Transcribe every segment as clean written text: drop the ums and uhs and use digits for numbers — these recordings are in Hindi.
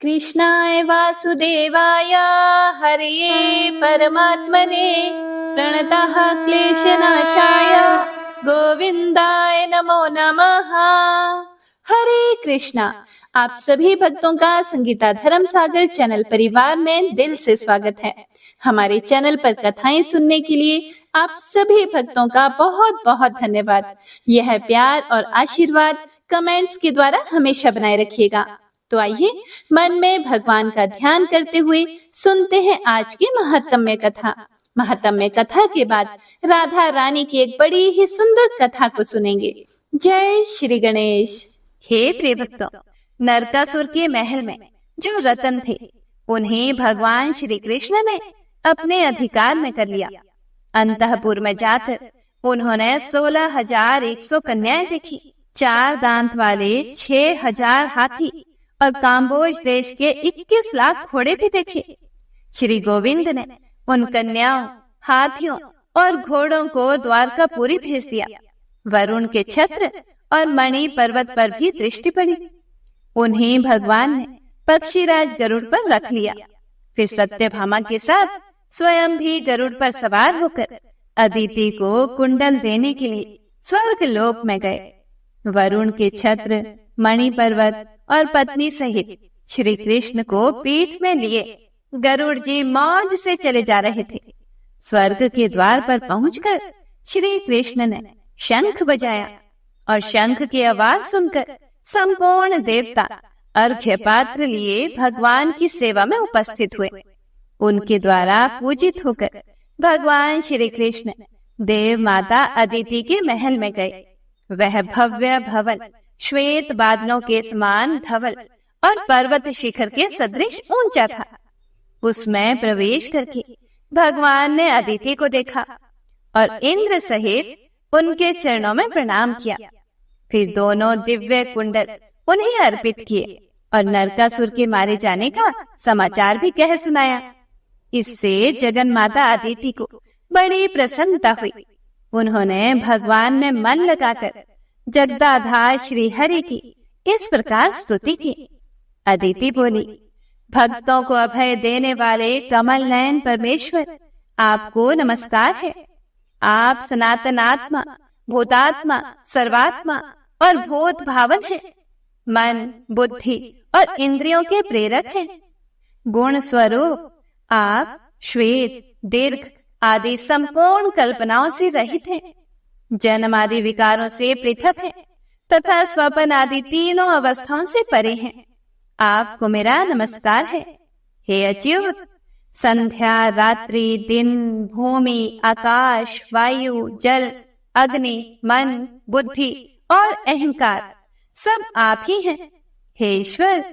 कृष्णाय वासुदेवाय हरये परमात्मने प्रणतः क्लेशनाशाय गोविंदाय नमो नमः। हरे कृष्णा। आप सभी भक्तों का संगीता धर्म सागर चैनल परिवार में दिल से स्वागत है। हमारे चैनल पर कथाएं सुनने के लिए आप सभी भक्तों का बहुत बहुत धन्यवाद। यह प्यार और आशीर्वाद कमेंट्स के द्वारा हमेशा बनाए रखिएगा। तो आइए मन में भगवान का ध्यान करते हुए सुनते हैं आज की महत्तम्य कथा। महत्तम्य कथा के बाद राधा रानी की एक बड़ी ही सुंदर कथा को सुनेंगे। जय श्री गणेश। हे प्रिय भक्तों, नरकासुर के महल में जो रतन थे उन्हें भगवान श्री कृष्ण ने अपने अधिकार में कर लिया। अंतःपुर में जाकर उन्होंने 16,100 कन्याएं देखी, 4 दांत वाले 6,000 हाथी और काम्बोज देश के 21 लाख घोड़े भी देखे। श्री गोविंद ने उन कन्याओं, हाथियों और घोड़ों को द्वारकापुरी भेज दिया। वरुण के छत्र और मणि पर्वत पर भी दृष्टि पड़ी। उन्हें भगवान ने पक्षीराज गरुड़ पर रख लिया। फिर सत्यभामा के साथ स्वयं भी गरुड़ पर सवार होकर अदिति को कुंडल देने के लिए स्वर्ग लोक में गए। वरुण के छत्र, मणि पर्वत और पत्नी सहित श्री कृष्ण को पीठ में लिए गरुड़ जी मौज से चले जा रहे थे। स्वर्ग के द्वार पर पहुंचकर श्री कृष्ण ने शंख बजाया और शंख की आवाज सुनकर संपूर्ण देवता अर्घ्य पात्र लिए भगवान की सेवा में उपस्थित हुए। उनके द्वारा पूजित होकर भगवान श्री कृष्ण देव माता अदिति के महल में गए। वह भव्य भवन श्वेत बादलों के समान धवल और पर्वत शिखर के सदृश ऊंचा था। उसमें प्रवेश करके भगवान ने अदिति को देखा और इंद्र सहित उनके चरणों में प्रणाम किया। फिर दोनों दिव्य कुंडल उन्हें अर्पित किए और नरकासुर के मारे जाने का समाचार भी कह सुनाया। इससे जगन माता अदिति को बड़ी प्रसन्नता हुई। उन्होंने भगवान में मन लगाकर जगदाधार श्री हरि की इस प्रकार स्तुति की। अदिति बोली, भक्तों को अभय देने वाले कमल नयन परमेश्वर, आपको नमस्कार है। आप सनातन आत्मा, भूतात्मा, सर्वात्मा और भूत भावन है। मन, बुद्धि और इंद्रियों के प्रेरक हैं। गुण स्वरूप आप श्वेत, दीर्घ आदि संपूर्ण कल्पनाओं से रहित हैं। जन्म आदि विकारों से पृथक हैं तथा स्वप्न आदि तीनों अवस्थाओं से परे हैं। आपको मेरा नमस्कार है। हे अच्युत, संध्या, रात्रि, दिन, भूमि, आकाश, वायु, जल, अग्नि, मन, बुद्धि और अहंकार सब आप ही हैं। हे ईश्वर,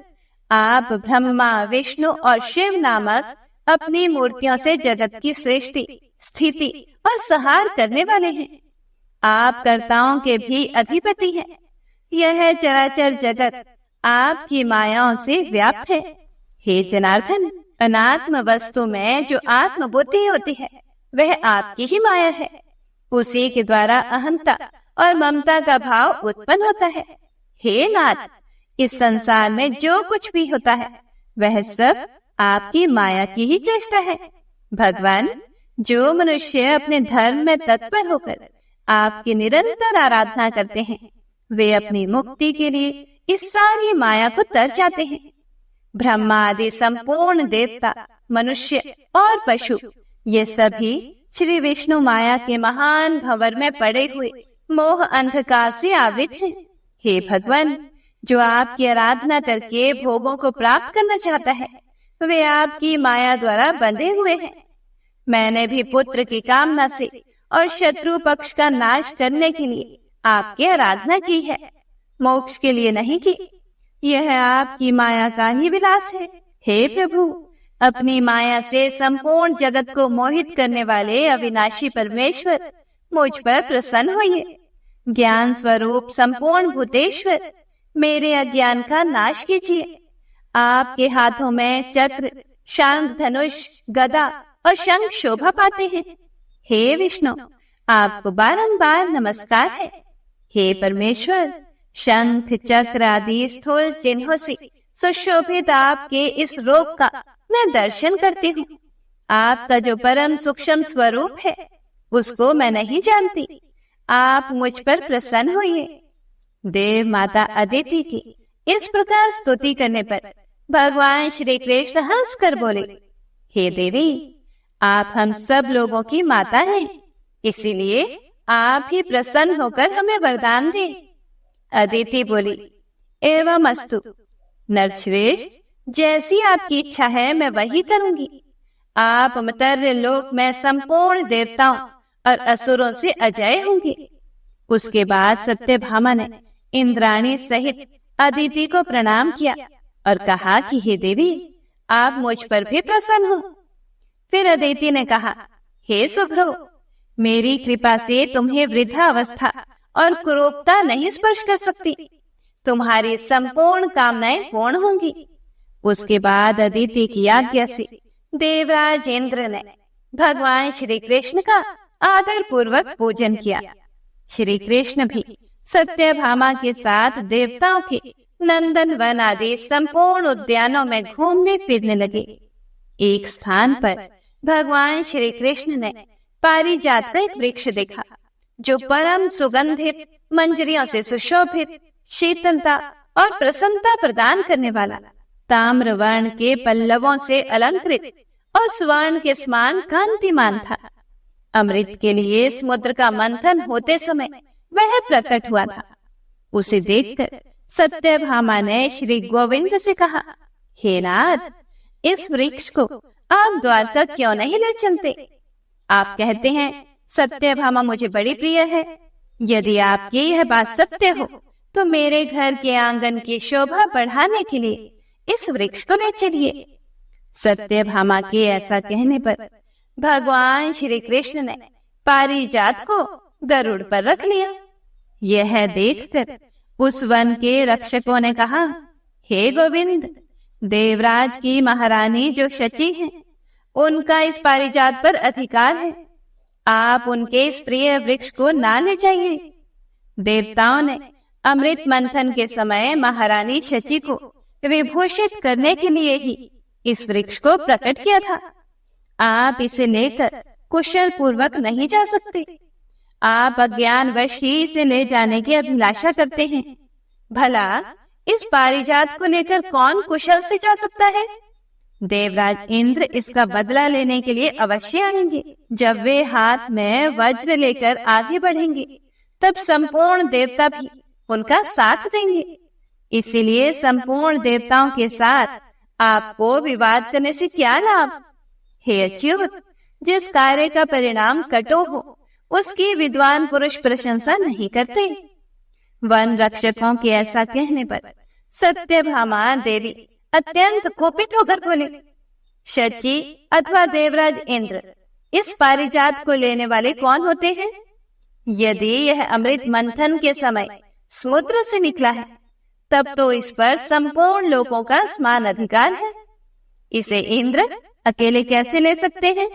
आप ब्रह्मा, विष्णु और शिव नामक अपनी मूर्तियों से जगत की सृष्टि, स्थिति और संहार करने वाले हैं। आप कर्ताओं के भी अधिपति हैं। यह चराचर जगत आपकी मायाओं से व्याप्त है। हे जनार्दन, अनात्म वस्तु में जो आत्म बुद्धि होती है वह आपकी ही माया है। उसी के द्वारा अहंता और ममता का भाव उत्पन्न होता है। हे नाथ, इस संसार में जो कुछ भी होता है वह सब आपकी माया की ही चेष्टा है। भगवान, जो मनुष्य अपने धर्म में तत्पर होकर आपकी निरंतर आराधना करते हैं वे अपनी मुक्ति के लिए इस सारी माया को तर जाते हैं। ब्रह्मा आदि संपूर्ण देवता, मनुष्य और पशु ये सभी श्री विष्णु माया के महान भंवर में पड़े हुए मोह अंधकार से आवृत हैं। हे भगवान, जो आपकी आराधना करके भोगों को प्राप्त करना चाहता है वे आपकी माया द्वारा बंधे हुए हैं। मैंने भी पुत्र की कामना से और शत्रु पक्ष का नाश करने के लिए आपकी आराधना की है, मोक्ष के लिए नहीं की। यह आपकी माया का ही विलास है। हे प्रभु, अपनी माया से संपूर्ण जगत को मोहित करने वाले अविनाशी परमेश्वर, मुझ पर प्रसन्न होइए। ज्ञान स्वरूप संपूर्ण भूतेश्वर, मेरे अज्ञान का नाश कीजिए। आपके हाथों में चक्र, शांग, धनुष, गदा और शंख शोभा पाते हैं। हे विष्णु, आपको बारंबार नमस्कार है। हे परमेश्वर, शंख, चक्र आदि स्थूल चिन्हों से सुशोभित आपके इस रूप का मैं दर्शन करती हूँ। आपका जो परम सूक्ष्म स्वरूप है उसको मैं नहीं जानती। आप मुझ पर प्रसन्न होइए। देव माता अदिति की इस प्रकार स्तुति करने पर भगवान श्री कृष्ण हंसकर बोले, हे देवी, आप हम सब लोगों की माता हैं, इसीलिए आप ही प्रसन्न होकर हमें वरदान दें। अदिति बोली, एवं अस्तु नरश्रेष्ठ, जैसी आपकी इच्छा है मैं वही करूंगी। आप अमर्त्य लोक में संपूर्ण देवताओं और असुरों से अजय होंगे। उसके बाद सत्यभामा ने इंद्राणी सहित अदिति को प्रणाम किया और कहा कि हे देवी, आप मुझ पर भी प्रसन्न हो। फिर अदिति ने कहा, हे शुभ्रो, मेरी कृपा से तुम्हें वृद्धा अवस्था और कुरूपता नहीं स्पर्श कर सकती। तुम्हारी संपूर्ण कामनाएं पूर्ण होंगी। उसके बाद अदिति की आज्ञा से देवराज इंद्र ने भगवान श्री कृष्ण का आदर पूर्वक पूजन किया। श्री कृष्ण भी सत्यभामा के साथ देवताओं के नंदन वन आदि संपूर्ण उद्यानों में घूमने फिरने लगे। एक स्थान पर भगवान श्री कृष्ण ने पारिजात का एक वृक्ष देखा, जो परम सुगंधित, मंजरियों से सुशोभित, शीतलता और प्रसन्नता प्रदान करने वाला, ताम्र वर्ण के पल्लवों से अलंकृत और स्वर्ण के समान कांतिमान था। अमृत के लिए समुद्र का मंथन होते समय वह प्रकट हुआ था। उसे देखकर सत्यभामा ने श्री गोविंद से कहा, हे नाथ, इस वृक्ष को आप द्वारका क्यों नहीं ले चलते? आप कहते हैं सत्यभामा मुझे बड़ी प्रिय है। यदि आपकी यह बात सत्य हो तो मेरे घर के आंगन की शोभा बढ़ाने के लिए इस वृक्ष को ले चलिए। सत्यभामा के ऐसा कहने पर भगवान श्री कृष्ण ने पारिजात को गरुड़ पर रख लिया। यह देखकर उस वन के रक्षकों ने कहा, हे गोविंद, देवराज की महारानी जो शची हैं, उनका इस पारिजात पर अधिकार है। आप उनके इस प्रिय वृक्ष को ना ले जाइए। देवताओं ने अमृत मंथन के समय महारानी शची को विभूषित करने के लिए ही इस वृक्ष को प्रकट किया था। आप इसे लेकर कुशल पूर्वक नहीं जा सकते। आप अज्ञानवश ही इसे ले जाने की अभिलाषा करते हैं। भला इस पारिजात को लेकर कौन कुशल से जा सकता है? देवराज इंद्र इसका बदला लेने के लिए अवश्य आएंगे। जब वे हाथ में वज्र लेकर आगे बढ़ेंगे, तब संपूर्ण देवता भी उनका साथ देंगे। इसीलिए संपूर्ण देवताओं के साथ आपको विवाद करने से क्या लाभ? हे अच्युत, जिस कार्य का परिणाम कटु हो, उसकी विद्वान पुरुष प्रशंसा नहीं करते। वन रक्षकों के ऐसा कहने पर सत्यभामा देवी अत्यंत कुपित होकर बोले, शची अथवा देवराज इंद्र, इस पारिजात को लेने वाले कौन होते हैं? यदि यह अमृत मंथन के समय समुद्र से निकला है, तब तो इस पर संपूर्ण लोगों का समान अधिकार है। इसे इंद्र अकेले कैसे ले सकते हैं?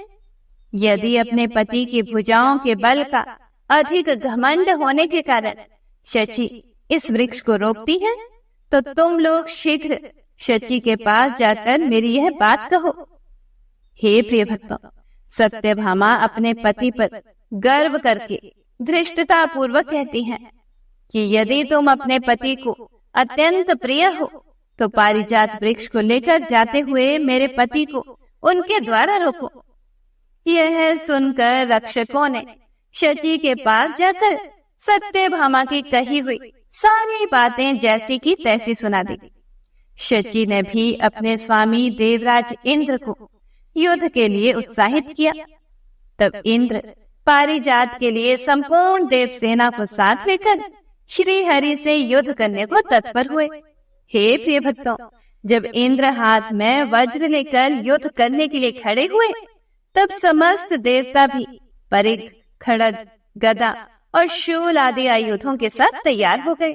यदि अपने पति की भुजाओं के बल का अधिक घमंड होने के कारण शची इस वृक्ष को रोकती है, तो तुम लोग शीघ्र शची के पास जाकर मेरी यह बात कहो। हे प्रिय भक्तों, सत्यभामा अपने पति पर गर्व करके धृष्टता पूर्वक कहती हैं कि यदि तुम अपने पति को अत्यंत प्रिय हो तो पारिजात वृक्ष को लेकर जाते हुए मेरे पति को उनके द्वारा रोको। यह सुनकर रक्षकों ने शची के पास जाकर सत्यभामा की कही हुई सारी बातें जैसी की तैसी सुना दी। शची ने भी अपने स्वामी देवराज इंद्र को युद्ध के लिए उत्साहित किया। तब इंद्र पारिजात के लिए संपूर्ण देव सेना को साथ लेकर श्री हरि से युद्ध करने को तत्पर हुए। हे प्रिय भक्तों, जब इंद्र हाथ में वज्र लेकर युद्ध करने के लिए खड़े हुए, तब समस्त देवता भी परिघ, खड़ग, गदा और शूल आदि आयुधों के साथ तैयार हो गए।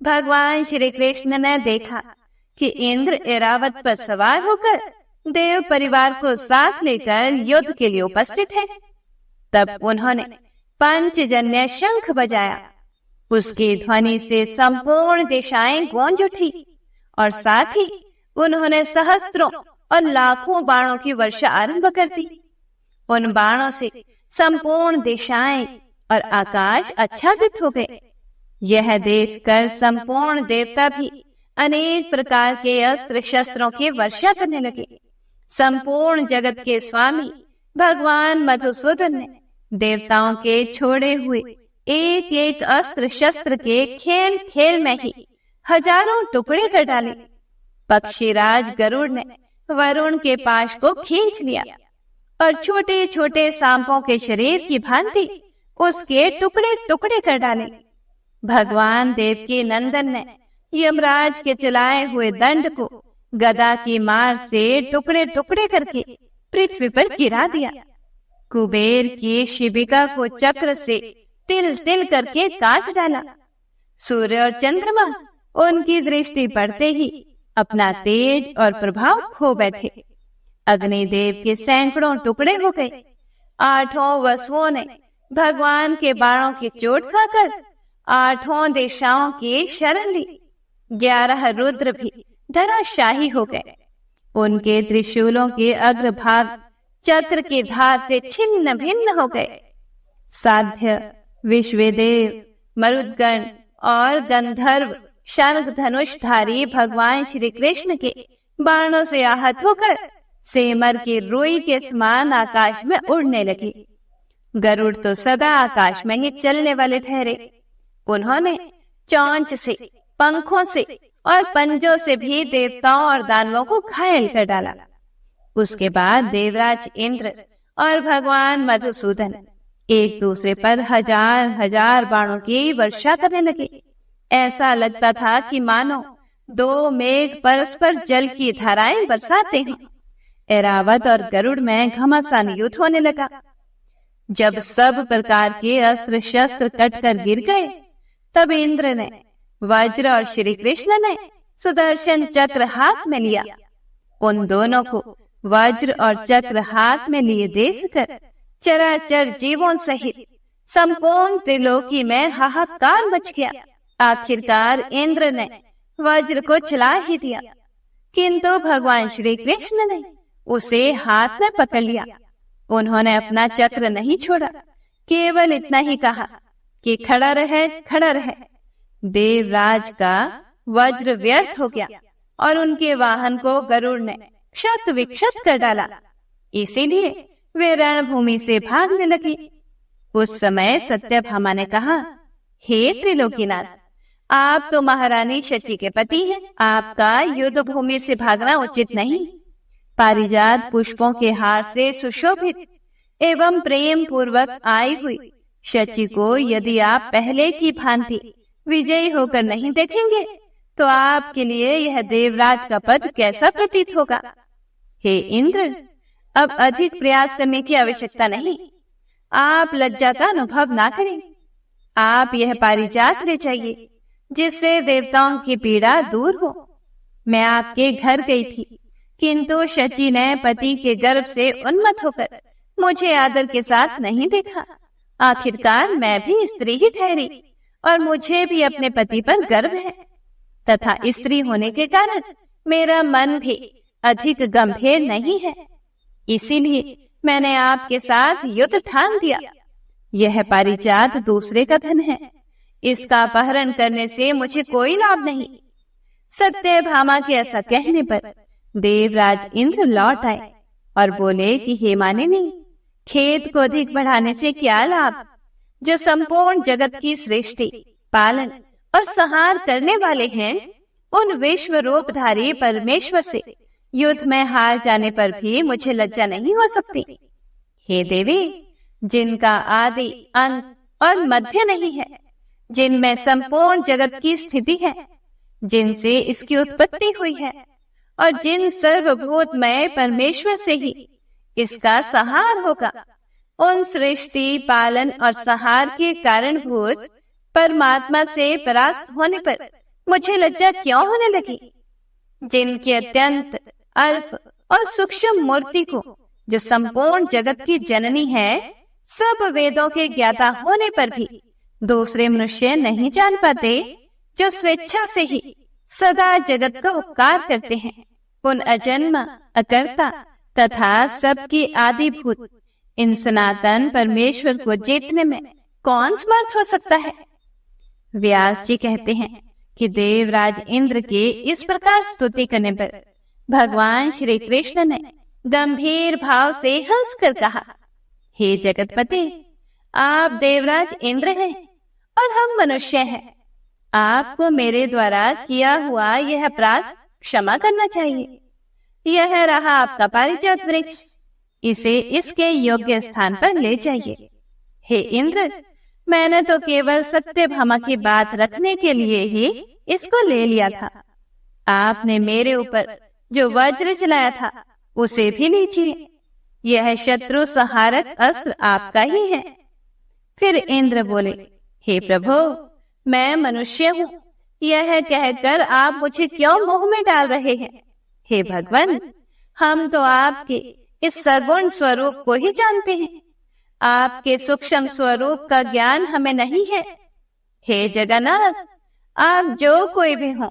भगवान श्री कृष्ण ने देखा कि इंद्र ऐरावत पर सवार होकर देव परिवार को साथ लेकर युद्ध के लिए उपस्थित है। तब उन्होंने पंचजन्य शंख बजाया। उसकी ध्वनि से संपूर्ण दिशाएं गूंज उठी और साथ ही उन्होंने सहस्त्रों और लाखों बाणों की वर्षा आरंभ कर दी। उन बाणों से संपूर्ण दिशाएं और आकाश आच्छादित हो गए। यह देखकर संपूर्ण देवता भी अनेक प्रकार के अस्त्र शस्त्रों की वर्षा करने लगे। संपूर्ण जगत के स्वामी भगवान मधुसूदन ने देवताओं के छोड़े हुए एक एक अस्त्र शस्त्र के खेल खेल में ही हजारों टुकड़े कर डाले। पक्षीराज गरुड़ ने वरुण के पाश को खींच लिया और छोटे छोटे सांपों के शरीर की भांति उसके टुकड़े टुकड़े कर डाले। भगवान देवकी नंदन ने यमराज के चलाए हुए दंड को गदा की मार से टुकड़े टुकड़े करके पृथ्वी पर गिरा दिया। कुबेर की शिबिका को चक्र से तिल तिल करके काट डाला। सूर्य और चंद्रमा उनकी दृष्टि पड़ते ही अपना तेज और प्रभाव खो बैठे। अग्निदेव के सैकड़ों टुकड़े हो गए। आठों वसुओं ने भगवान के बाणों की चोट खाकर आठों दिशाओं की शरण ली। 11 रुद्र भी धराशाही हो गए। उनके त्रिशूलों के अग्रभाग चक्र की धार से छिन्न भिन्न हो गए। साध्य, विश्वदेव, मरुदगण और गंधर्व शंख धनुषधारी भगवान श्री कृष्ण के बाणों से आहत होकर सेमर की रुई के समान आकाश में उड़ने लगे। गरुड़ तो सदा आकाश में ही चलने वाले ठहरे। उन्होंने चोंच से, पंखों से और पंजों से भी देवताओं और दानवों को घायल कर डाला। उसके बाद देवराज इंद्र और भगवान मधुसूदन एक दूसरे पर हजार हजार बाणों की वर्षा करने लगे। ऐसा लगता था कि मानो 2 मेघ परस्पर जल की धाराएं बरसाते हैं। ऐरावत और गरुड़ में घमासान युद्ध होने लगा। जब सब प्रकार के अस्त्र शस्त्र कटकर गिर गए, तब इंद्र ने वज्र और श्री कृष्ण ने सुदर्शन चक्र हाथ में लिया। उन दोनों को वज्र और चक्र हाथ में लिए देखकर चराचर जीवों सहित संपूर्ण त्रिलोकी में हाहाकार मच गया। आखिरकार इंद्र ने वज्र को चला ही दिया, किंतु भगवान श्री कृष्ण ने उसे हाथ में पकड़ लिया। उन्होंने अपना चक्र नहीं छोड़ा, केवल इतना ही कहा कि खड़ा रहे, खड़ा रहे। देवराज का वज्र व्यर्थ हो गया और उनके वाहन को गरुड़ ने क्षत विक्षत कर डाला। इसीलिए वे रणभूमि से भागने लगे। उस समय सत्यभामा ने कहा, हे त्रिलोकीनाथ, आप तो महारानी शची के पति हैं। आपका युद्ध भूमि से भागना उचित नहीं। पारिजात पुष्पों के हार से सुशोभित एवं प्रेम पूर्वक आई हुई शची को यदि आप पहले की भांति विजयी होकर नहीं देखेंगे, तो आपके लिए यह देवराज का पद कैसा प्रतीत होगा। हे इंद्र, अब अधिक प्रयास करने की आवश्यकता नहीं। आप लज्जा का अनुभव ना करें। आप यह पारिजात ले जाइए, जिससे देवताओं की पीड़ा दूर हो। मैं आपके घर गई थी, किंतु शची ने पति के गर्भ से उन्मत्त होकर मुझे आदर के साथ नहीं देखा। आखिरकार मैं भी स्त्री ही ठहरी और मुझे भी अपने पति पर गर्व है, तथा स्त्री होने के कारण मेरा मन भी अधिक गंभीर नहीं है। इसीलिए मैंने आपके साथ युद्ध ठान दिया। यह पारिजात दूसरे का धन है, इसका अपहरण करने से मुझे कोई लाभ नहीं। सत्यभामा के ऐसा कहने पर देवराज इंद्र लौट आए और बोले कि हे मानिनी, खेत को अधिक बढ़ाने से क्या लाभ, जो संपूर्ण जगत की सृष्टि, पालन और संहार करने वाले हैं, उन विश्व रूपधारी परमेश्वर से युद्ध में हार जाने पर भी मुझे लज्जा नहीं हो सकती। हे देवी, जिनका आदि, अंत और मध्य नहीं है, जिनमें संपूर्ण जगत की स्थिति है, जिनसे इसकी उत्पत्ति हुई है और जिन सर्वभूतमय परमेश्वर से ही इसका संहार होगा, उन सृष्टि, पालन और संहार के कारणभूत परमात्मा से परास्त होने पर मुझे लज्जा क्यों होने लगी। जिनकी अत्यंत अल्प और सूक्ष्म मूर्ति को, जो संपूर्ण जगत की जननी है, सब वेदों के ज्ञाता होने पर भी दूसरे मनुष्य नहीं जान पाते, जो स्वेच्छा से ही सदा जगत का उपकार करते हैं। उन अजन्मा, अकर्ता तथा सबकी आदिभूत इन सनातन परमेश्वर को जीतने में कौन समर्थ हो सकता है? व्यास जी कहते हैं कि देवराज इंद्र के इस प्रकार स्तुति करने पर भगवान श्री कृष्ण ने गंभीर भाव से हंसकर कहा, हे जगतपति, आप देवराज इंद्र हैं और हम मनुष्य हैं। आपको मेरे द्वारा किया हुआ यह अपराध क्षमा करना चाहिए। यह रहा आपका पारिजात वृक्ष, इसे इसके योग्य स्थान पर ले जाइए। हे इंद्र, मैंने तो केवल सत्यभामा की बात रखने के लिए ही इसको ले लिया था। आपने मेरे ऊपर जो वज्र चलाया था उसे भी लीजिए। यह शत्रु संहारक अस्त्र आपका ही है। फिर इंद्र बोले, हे प्रभु, मैं मनुष्य हूँ, यह कहकर आप मुझे क्यों मुंह में डाल रहे हैं? हे भगवान, हम तो आपके इस सगुण स्वरूप को ही जानते हैं। आपके सूक्ष्म स्वरूप का ज्ञान हमें नहीं है। हे जगन्नाथ, आप जो कोई भी हो,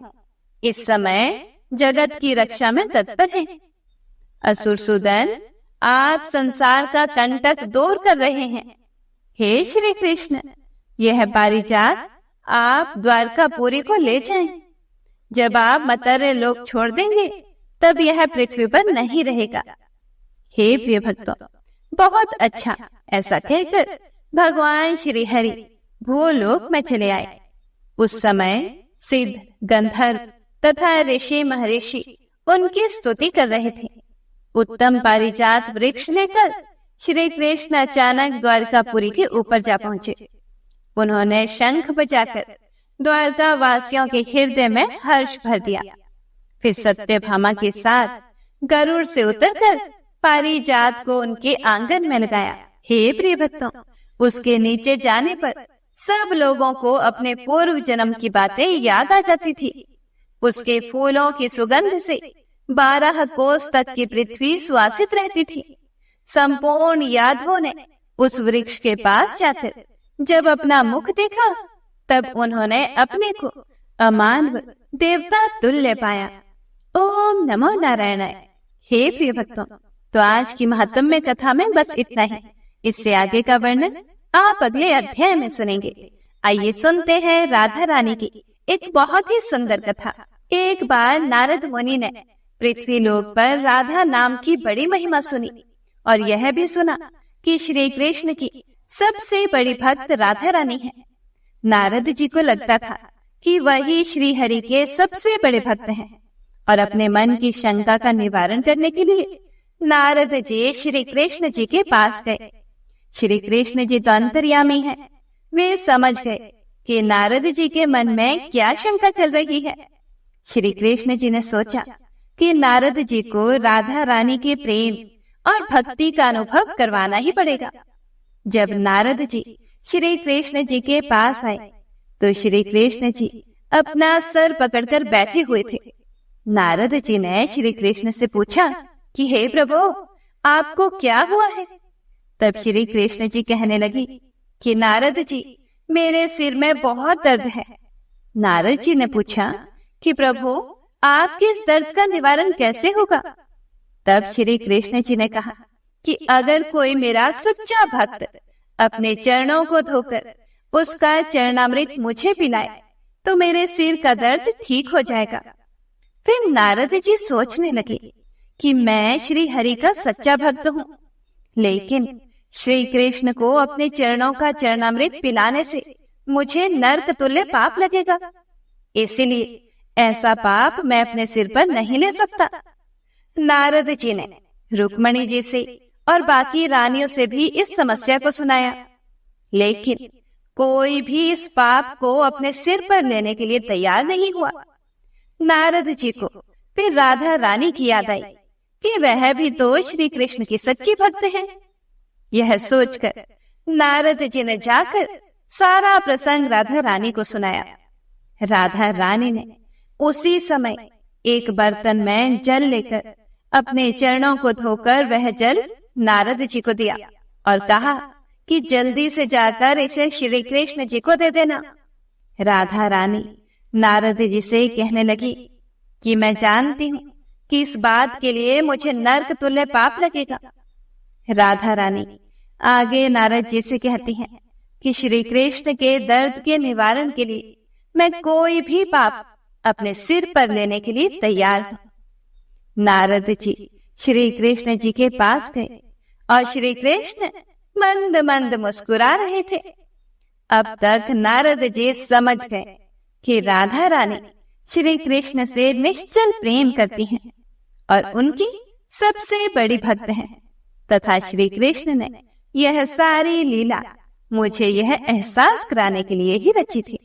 इस समय जगत की रक्षा में तत्पर हैं। असुरसूदन, आप संसार का कंटक दूर कर रहे हैं। हे श्री कृष्ण, यह पारिजात आप द्वारकापुरी को ले जाएं। जब आप मतर्य लोक छोड़ देंगे तब यह पृथ्वी पर नहीं रहेगा। हे प्रिय भक्तों, बहुत अच्छा। ऐसा कहकर भगवान श्री हरि भूलोक में चले आए। उस समय सिद्ध, गंधर्व तथा ऋषि महर्षि उनकी स्तुति कर रहे थे। उत्तम पारिजात वृक्ष लेकर श्री कृष्ण अचानक द्वारकापुरी के ऊपर जा पहुंचे। उन्होंने शंख बजाकर द्वारका वासियों के हृदय में हर्ष भर दिया। फिर सत्यभामा के साथ गरुड़ से उतरकर पारिजात को उनके आंगन में लगाया। हे प्रिय भक्तों, उसके नीचे जाने पर सब लोगों को अपने पूर्व जन्म की बातें याद आ जाती थी। उसके फूलों की सुगंध से 12 कोस तक की पृथ्वी सुवासित रहती थी। संपूर्ण यादवों ने उस वृक्ष के पास जाकर जब अपना मुख देखा तब उन्होंने अपने को अमानव देवता तुल्य पाया। ओम नमो नारायणाय। हे प्रिय भक्तों, तो आज की महात्म्य कथा में बस इतना ही। इससे आगे का वर्णन आप अगले अध्याय में सुनेंगे। आइए सुनते हैं राधा रानी की एक बहुत ही सुंदर कथा। एक बार नारद मुनि ने पृथ्वी लोक पर राधा नाम की बड़ी महिमा सुनी और यह भी सुना कि श्री कृष्ण की सबसे बड़ी भक्त राधा रानी है। नारद जी को लगता था कि वही श्री हरि के सबसे बड़े भक्त हैं और अपने मन की शंका का निवारण करने के लिए नारद जी श्री कृष्ण जी के पास गए। श्री कृष्ण जी तो अंतर्यामी हैं। वे समझ गए कि नारद जी के मन में क्या शंका चल रही है। श्री कृष्ण जी ने सोचा कि नारद जी को राधा रानी के प्रेम और भक्ति का अनुभव करवाना ही पड़ेगा। जब नारद जी श्री कृष्ण जी के पास आए तो श्री कृष्ण जी अपना सर पकड़कर बैठे हुए थे। नारद जी ने श्री कृष्ण से पूछा कि हे प्रभु, आपको क्या हुआ है? तब श्री कृष्ण जी कहने लगी कि नारद जी, मेरे सिर में बहुत दर्द है। नारद जी ने पूछा कि प्रभु, आपके इस दर्द का निवारण कैसे होगा? तब श्री कृष्ण जी ने कहा कि अगर कोई मेरा सच्चा भक्त अपने चरणों को धोकर उसका चरणामृत मुझे पिलाए तो मेरे सिर का दर्द ठीक हो जाएगा। फिर नारद जी सोचने लगे कि मैं श्री हरि का सच्चा भक्त हूँ, लेकिन श्री कृष्ण को अपने चरणों का चरणामृत पिलाने से मुझे नरक तुल्य पाप लगेगा। इसीलिए ऐसा पाप मैं अपने सिर पर नहीं ले सकता। नारद जी ने रुक्मणी जी से और बाकी रानियों से भी इस समस्या को सुनाया, लेकिन कोई भी इस पाप को अपने सिर पर लेने के लिए तैयार नहीं हुआ। नारद जी को फिर राधा रानी की याद आई कि वह भी तो श्री कृष्ण की सच्ची भक्त है। यह सोचकर नारद जी ने जाकर सारा प्रसंग राधा रानी को सुनाया। राधा रानी ने उसी समय एक बर्तन में जल लेकर अपने चरणों को धोकर वह जल नारद जी को दिया और कहा कि जल्दी से जाकर इसे श्री कृष्ण जी को दे देना। राधा रानी नारद जी से कहने लगी कि मैं जानती हूँ कि इस बात के लिए मुझे नरक तुल्य पाप लगेगा। राधा रानी आगे नारद जी से कहती हैं कि श्री कृष्ण के दर्द के निवारण के लिए मैं कोई भी पाप अपने सिर पर लेने के लिए तैयार हूँ। नारद जी श्री कृष्ण जी के पास गए और श्री कृष्ण मंद मंद मुस्कुरा रहे थे। अब तक नारद जी समझ गए कि राधा रानी श्री कृष्ण से निश्चल प्रेम करती हैं और उनकी सबसे बड़ी भक्त हैं, तथा श्री कृष्ण ने यह सारी लीला मुझे यह एहसास कराने के लिए ही रची थी।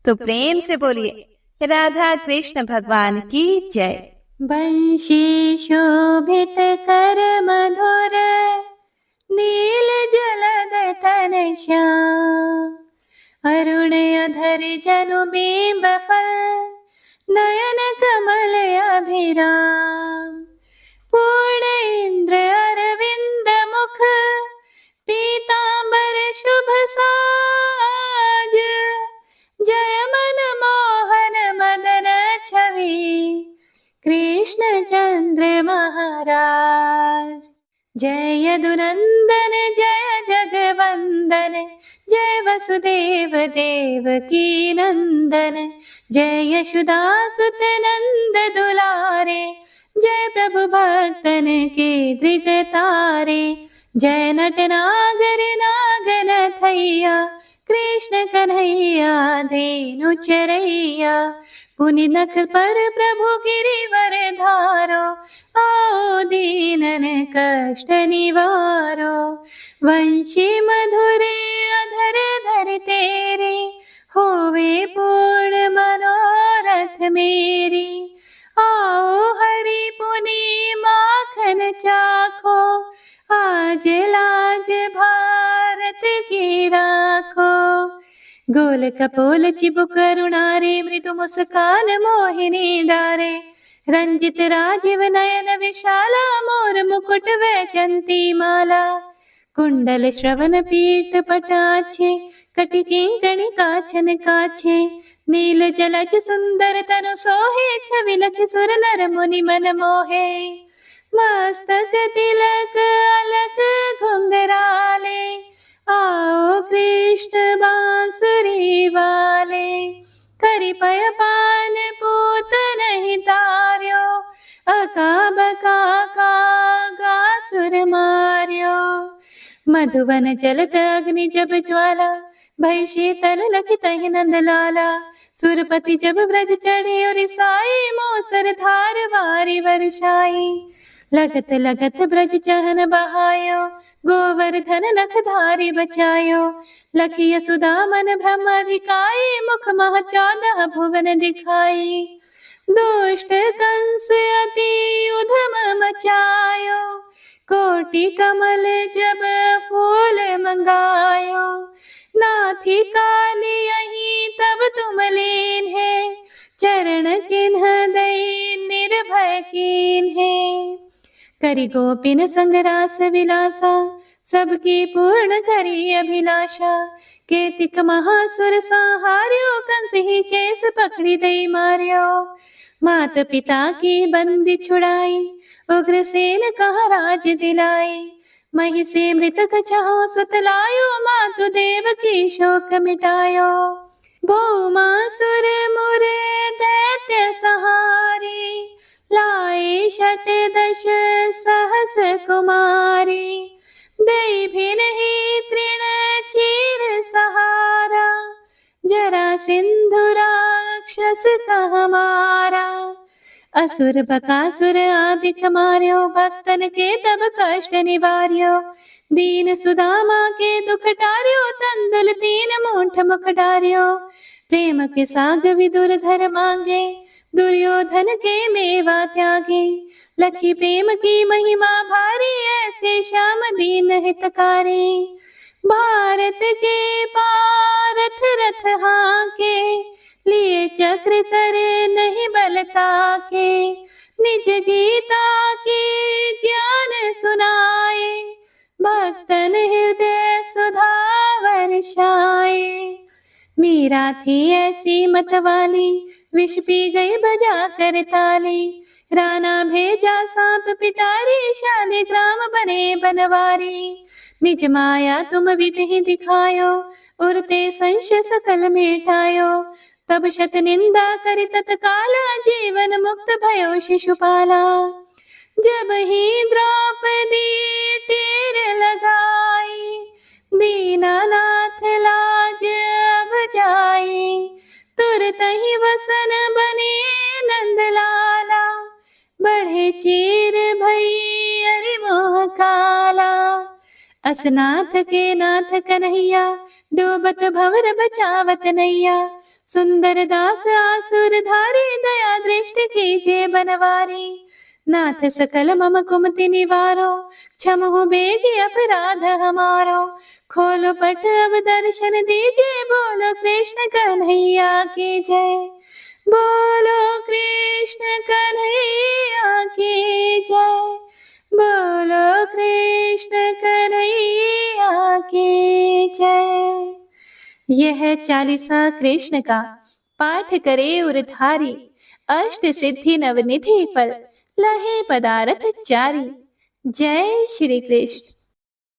तो प्रेम से बोलिए राधा कृष्ण भगवान की जय। बंशी शोभित कर मधुर नील जलद तन श्याम, अरुण अधर जनु बिंब फल नयन कमल अभिराम। पूर्ण इंद्र अरविंद मुख पीतांबर शुभ साज, जय मन मोहन मदन छवि कृष्ण चंद्र महाराज। जय यदुनंदन जय जगवंदन, जय वसुदेव देवकी नंदन, जय यशोदासुत नंद दुलारे, जय प्रभु भक्तन के दृग तारे। जय नटनागर नागन थैया कृष्ण कन्हैया धेनु चरैया। पुनि नख पर प्रभु गिरिवर धारो, आओ दीनन कष्ट निवारो। वंशी मधुरे अधर धर तेरे, होवे पूर्ण मनोरथ मेरी। आओ हरि पुनि माखन चाखो, आज लाज भारत की राखो। गोल कपोल चिबुक करुणारे, मृदु मुस्कान मोहिनी डारे। रंजित राजीव नयन विशाला, मोर मुकुट वैजंती माला। कुंडल श्रवण पीत पटाछे, कटि किंकणी काछन काछे। नील जलज सुंदर तनु सोहे, छवि लखि सुर नर मुनि मन मोहे। मस्तक तिलक अलक घुंघराले, आओ कृष्ण बांसुरी वाले। करि पय पान पूत नहीं तार्यो, अका बका का सुर मार्यो। मधुवन जलत अग्नि जब ज्वाला, भय शीतल लखि तहि नंद लाला। सुरपति जब ब्रज चढ़े और साई, मोसर धार वारी वर्षाई। लगत लगत ब्रज चहन बहायो, गोवर्धन नख धारी बचायो। लखी यशोदा मन ब्रह्म अधिकाई, मुख मह 14 भुवन दिखाई। दुष्ट कंस अति उधम मचायो, कोटि कमल जब फूल मंगायो। नाथी काली यही तब तुम लीन है, चरण चिन्ह दई निर्भय कीन है। करि गोपिन संग रास विलासा, सबकी पूर्ण करी अभिलाषा। केतिक महासुर संहार्यो, कंस ही केस पकड़ी दई मार्यो। मात पिता की बंदी छुड़ाई, उग्रसेन कहा राज दिलाई। मही से मृतक चाहो सुतलायो, मातु देव की शोक मिटायो। भौमासुर मुरे दैत्य सहारी, लाए शत दश सहस कुमारी। दई भी नहीं तृण चीर सहारा, जरा सिंधु राक्षस कह मारा। असुर बकासुर आदिक मार्यो, भक्तन के तब कष्ट निवार्यो। दीन सुदामा के दुख टार्यो, तंदुल 3 मूठ मुख डार्यो। प्रेम के साग विदुर घर मांगे, दुर्योधन के मेवा त्यागे। लखी प्रेम की महिमा भारी, ऐसे श्याम दीन हितकारी। भारत के पारथ रथ हाके, लिए चक्र करे नहीं बलता के। निज गीता के ज्ञान सुनाए, भक्तन हृदय सुधा वर्षाए। मीरा थी ऐसी मतवाली, विष पी गई बजा कर ताली। राणा भेजा सांप पिटारी, शालिग्राम बने बनवारी। निज माया तुम विधि दिखायो, उरते संश सकल मिटायो। तब शत निंदा करि तत्काला, जीवन मुक्त भयो शिशुपाला। जब ही द्रौपदी टेर लगाई, दीनानाथ लाज अब जाई। तुरत ही वसन बने नंदलाला, बढ़े चीर भई अरि मोह काला। असनाथ के नाथ कन्हैया, डूबत भंवर बचावत नैया। सुंदर दास आसुर धारी, दया दृष्टि कीजे बनवारी। नाथ सकल मम कुमति निवारो, क्षमहु बेगी अपराध हमारो। खोलो पट अब दर्शन दीजिए, बोलो कृष्ण कन्हैया की जय। बोलो कृष्ण कन्हैया की जय। बोलो कृष्ण कन्हैया की जय। यह चालीसा कृष्ण का पाठ करे उरधारी, अष्ट सिद्धि नवनिधि फल लहे पदारथ चारी। जय श्री कृष्ण।